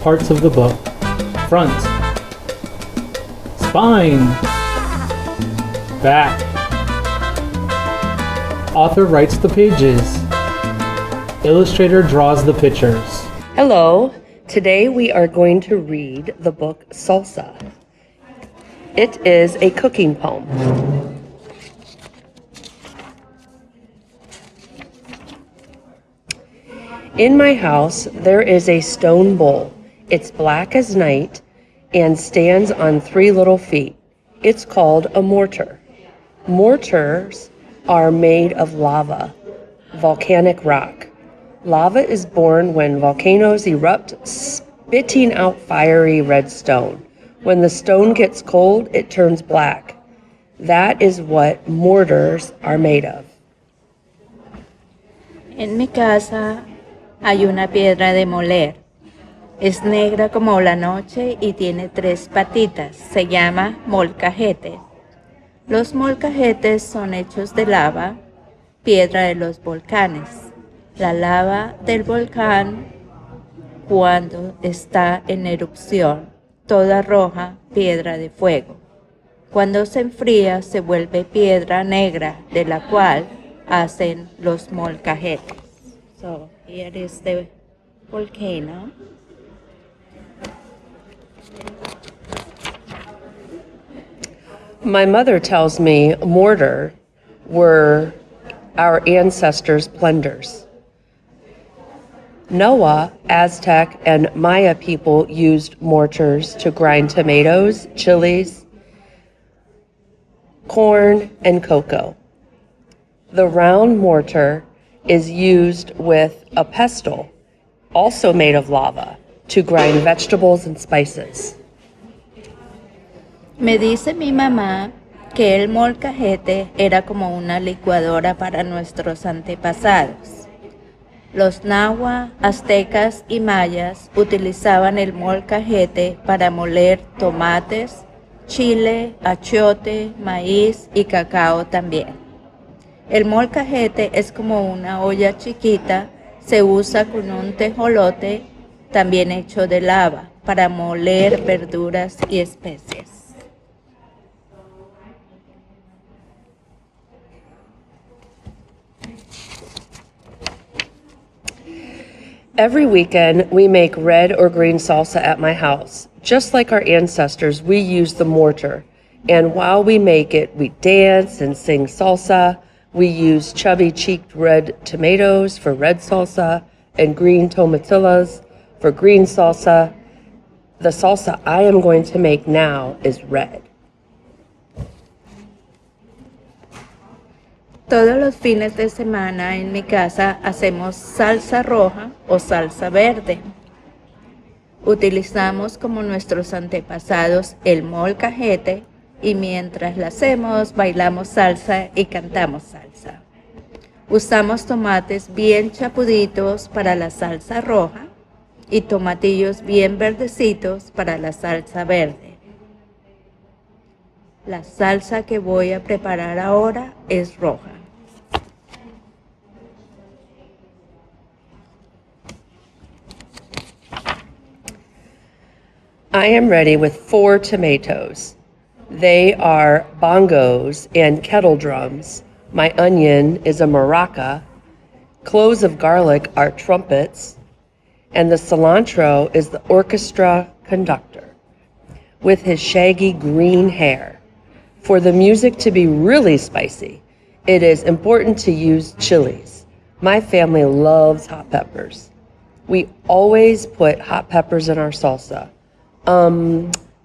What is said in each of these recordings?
parts of the book. Front, spine, back. Author writes the pages. Illustrator draws the pictures. Hello, today we are going to read the book Salsa. It is a cooking poem. In my house, there is a stone bowl. It's black as night and stands on 3 little feet. It's called a mortar. Mortars are made of lava, volcanic rock. Lava is born when volcanoes erupt, spitting out fiery red stone. When the stone gets cold, it turns black. That is what mortars are made of. En mi casa hay una piedra de moler. Es negra como la noche y tiene 3 patitas. Se llama molcajete. Los molcajetes son hechos de lava, piedra de los volcanes. La lava del volcán, cuando está en erupción, toda roja, piedra de fuego. Cuando se enfría, se vuelve piedra negra, de la cual hacen los molcajetes. So, here is the volcano. My mother tells me mortar were our ancestors' blenders. Noah, Aztec, and Maya people used mortars to grind tomatoes, chilies, corn, and cocoa. The round mortar is used with a pestle, also made of lava, to grind vegetables and spices. Me dice mi mamá que el molcajete era como una licuadora para nuestros antepasados. Los nahua, aztecas y mayas utilizaban el molcajete para moler tomates, chile, achiote, maíz y cacao también. El molcajete es como una olla chiquita, se usa con un tejolote, también hecho de lava, para moler verduras y especies. Every weekend, we make red or green salsa at my house. Just like our ancestors, we use the mortar. And while we make it, we dance and sing salsa. We use chubby-cheeked red tomatoes for red salsa and green tomatillas for green salsa. The salsa I am going to make now is red. Todos los fines de semana en mi casa hacemos salsa roja o salsa verde. Utilizamos como nuestros antepasados el molcajete y mientras la hacemos bailamos salsa y cantamos salsa. Usamos tomates bien chapuditos para la salsa roja y tomatillos bien verdecitos para la salsa verde. La salsa que voy a preparar ahora es roja. I am ready with 4 tomatoes. They are bongos and kettle drums. My onion is a maraca. Cloves of garlic are trumpets. And the cilantro is the orchestra conductor with his shaggy green hair. For the music to be really spicy, it is important to use chilies. My family loves hot peppers. We always put hot peppers in our salsa.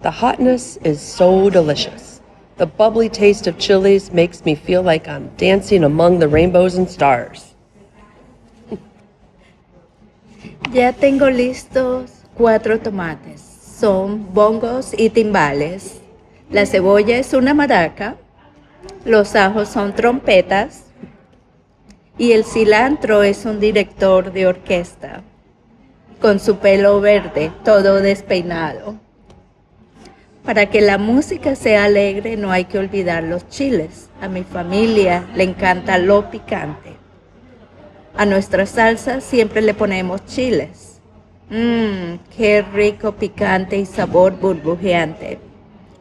The hotness is so delicious. The bubbly taste of chilies makes me feel like I'm dancing among the rainbows and stars. Ya tengo listos 4 tomates. Son bongos y timbales. La cebolla es una maraca. Los ajos son trompetas. Y el cilantro es un director de orquesta, con su pelo verde, todo despeinado. Para que la música sea alegre no hay que olvidar los chiles. A mi familia le encanta lo picante. A nuestra salsa siempre le ponemos chiles. Qué rico, picante y sabor burbujeante.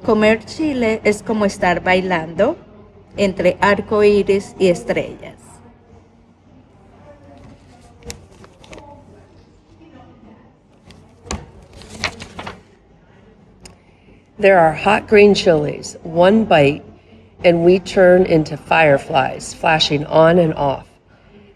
Comer chile es como estar bailando entre arco iris y estrellas. There are hot green chilies, one bite, and we turn into fireflies, flashing on and off.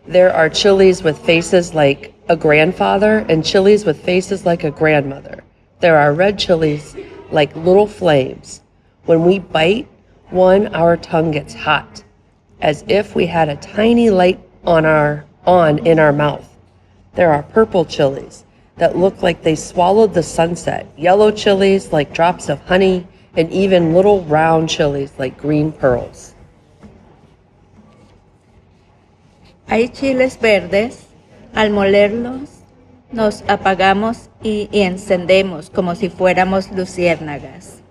There are chilies with faces like a grandfather and chilies with faces like a grandmother. There are red chilies like little flames. When we bite one, our tongue gets hot, as if we had a tiny light on in our mouth. There are purple chilies that look like they swallowed the sunset, yellow chilies like drops of honey, and even little round chilies like green pearls. Hay chiles verdes, al molerlos nos apagamos y encendemos como si fuéramos luciérnagas.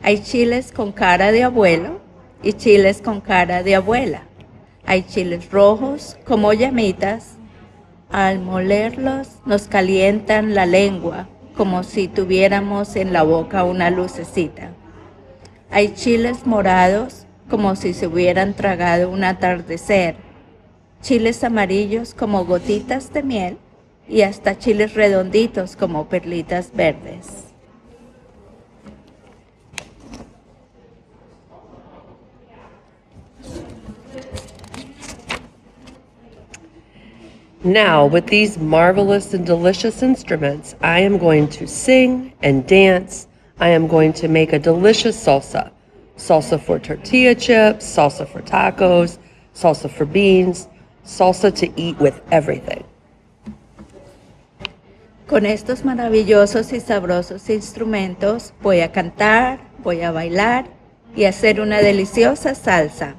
Hay chiles con cara de abuelo y chiles con cara de abuela. Hay chiles rojos como llamitas. Al molerlos nos calientan la lengua como si tuviéramos en la boca una lucecita. Hay chiles morados como si se hubieran tragado un atardecer. Chiles amarillos como gotitas de miel y hasta chiles redonditos como perlitas verdes. Now, with these marvelous and delicious instruments, I am going to sing and dance. I am going to make a delicious salsa. Salsa for tortilla chips, salsa for tacos, salsa for beans, salsa to eat with everything. Con estos maravillosos y sabrosos instrumentos voy a cantar, voy a bailar y hacer una deliciosa salsa.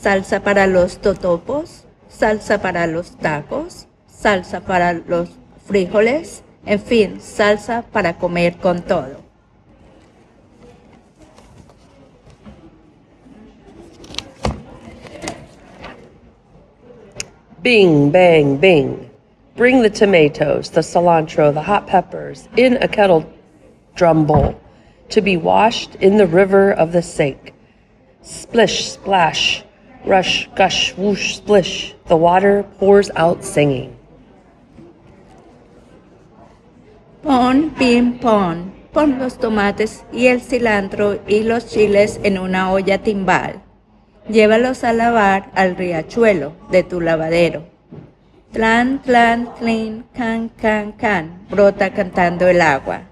Salsa para los totopos, salsa para los tacos, salsa para los frijoles, en fin, salsa para comer con todo. Bing, bang, bing. Bring the tomatoes, the cilantro, the hot peppers in a kettle drum bowl to be washed in the river of the sink. Splish, splash, rush, gush, whoosh, splish. The water pours out singing. Pon, pim, pon. Pon los tomates y el cilantro y los chiles en una olla timbal. Llévalos a lavar al riachuelo de tu lavadero. Tlan, tlan, tlin, can, can, can. Brota cantando el agua.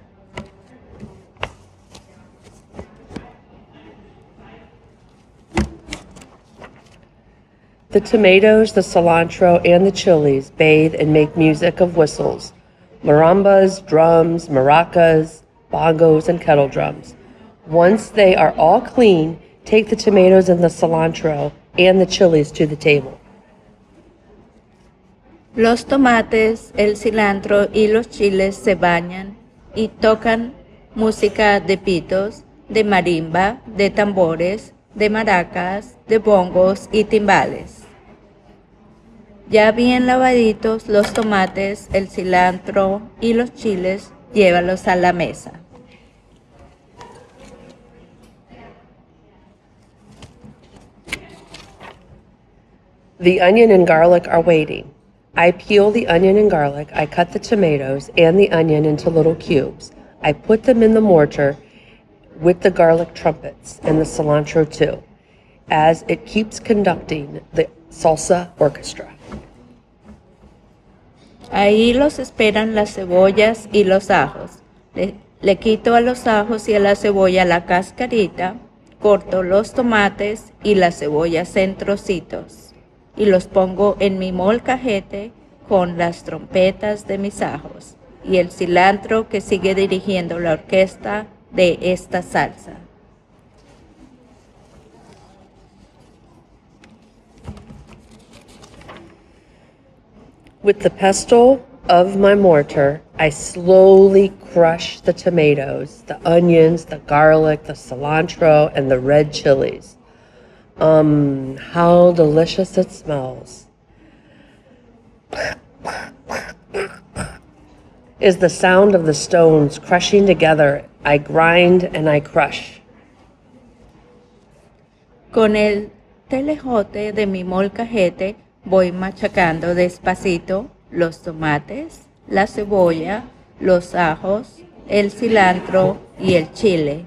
The tomatoes, the cilantro, and the chilies bathe and make music of whistles, marambas, drums, maracas, bongos, and kettle drums. Once they are all clean, take the tomatoes and the cilantro and the chilies to the table. Los tomates, el cilantro y los chiles se bañan y tocan música de pitos, de marimba, de tambores, de maracas, de bongos y timbales. Ya bien lavaditos los tomates, el cilantro y los chiles, llévalos a la mesa. The onion and garlic are waiting. I peel the onion and garlic, I cut the tomatoes and the onion into little cubes. I put them in the mortar with the garlic trumpets and the cilantro too, as it keeps conducting the salsa orchestra. Ahí los esperan las cebollas y los ajos. Le quito a los ajos y a la cebolla la cascarita, corto los tomates y las cebollas en trocitos y los pongo en mi molcajete con las trompetas de mis ajos y el cilantro que sigue dirigiendo la orquesta de esta salsa. With the pestle of my mortar, I slowly crush the tomatoes, the onions, the garlic, the cilantro, and the red chilies. How delicious it smells. is the sound of the stones crushing together. I grind and I crush. Con el telejote de mi molcajete voy machacando despacito los tomates, la cebolla, los ajos, el cilantro y el chile.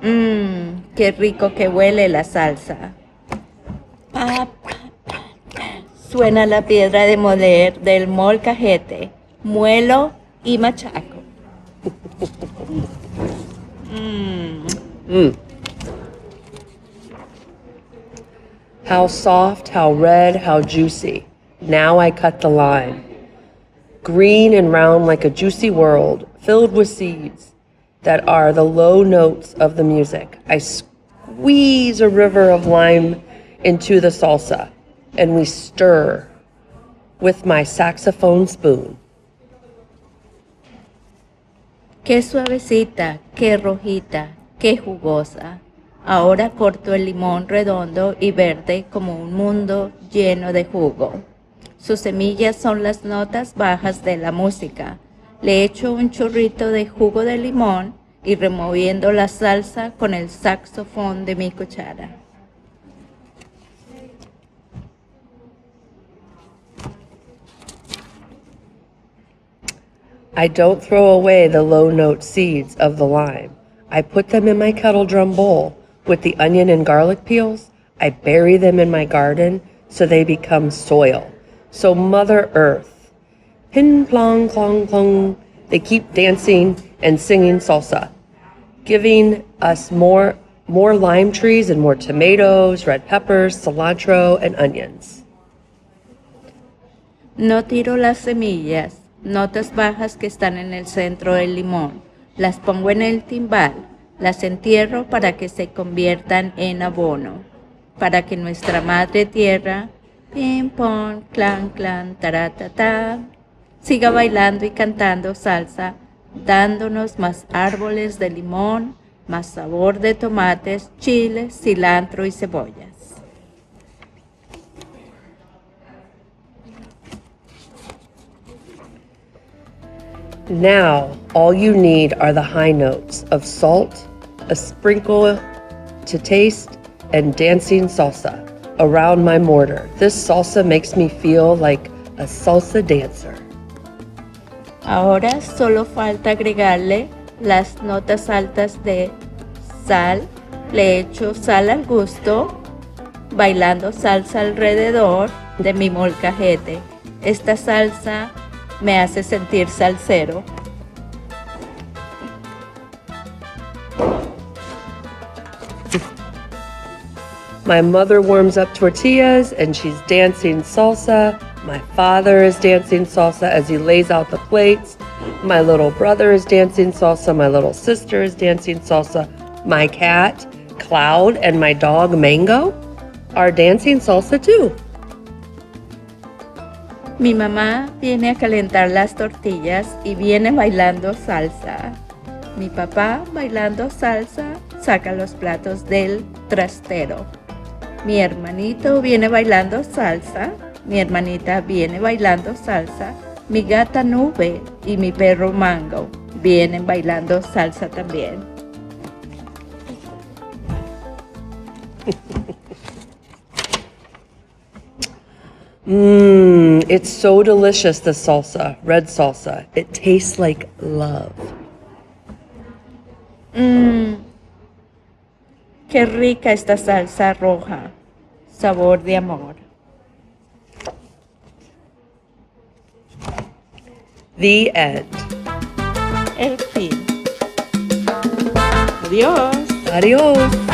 Qué rico que huele la salsa. Pa, pa, pa, pa. Suena la piedra de moler del molcajete. Muelo y machaco. How soft, how red, how juicy. Now I cut the lime. Green and round like a juicy world, filled with seeds that are the low notes of the music. I squeeze a river of lime into the salsa, and we stir with my saxophone spoon. Qué suavecita, qué rojita, qué jugosa. Ahora corto el limón redondo y verde como un mundo lleno de jugo. Sus semillas son las notas bajas de la música. Le echo un chorrito de jugo de limón y removiendo la salsa con el saxofón de mi cuchara. I don't throw away the low note seeds of the lime. I put them in my kettle drum bowl. With the onion and garlic peels, I bury them in my garden so they become soil. So Mother Earth, pin plong clong clong, they keep dancing and singing salsa, giving us more lime trees and more tomatoes, red peppers, cilantro, and onions. No tiro las semillas, notas bajas que están en el centro del limón. Las pongo en el timbal, las entierro para que se conviertan en abono, para que nuestra madre tierra, pim pong, clan clan, taratata, siga bailando y cantando salsa, dándonos más árboles de limón, más sabor de tomates, chiles, cilantro y cebollas. Now, all you need are the high notes of salt, a sprinkle to taste, and dancing salsa around my mortar. This salsa makes me feel like a salsa dancer. Ahora solo falta agregarle las notas altas de sal. Le echo sal al gusto, bailando salsa alrededor de mi molcajete. Esta salsa me hace sentir salsero. My mother warms up tortillas and she's dancing salsa. My father is dancing salsa as he lays out the plates. My little brother is dancing salsa. My little sister is dancing salsa. My cat, Cloud, and my dog, Mango, are dancing salsa too. Mi mamá viene a calentar las tortillas y viene bailando salsa. Mi papá, bailando salsa, saca los platos del trastero. Mi hermanito viene bailando salsa. Mi hermanita viene bailando salsa. Mi gata Nube y mi perro Mango vienen bailando salsa también. It's so delicious, the salsa, red salsa. It tastes like love. Qué rica esta salsa roja, sabor de amor. The end. El fin. Adiós. Adios.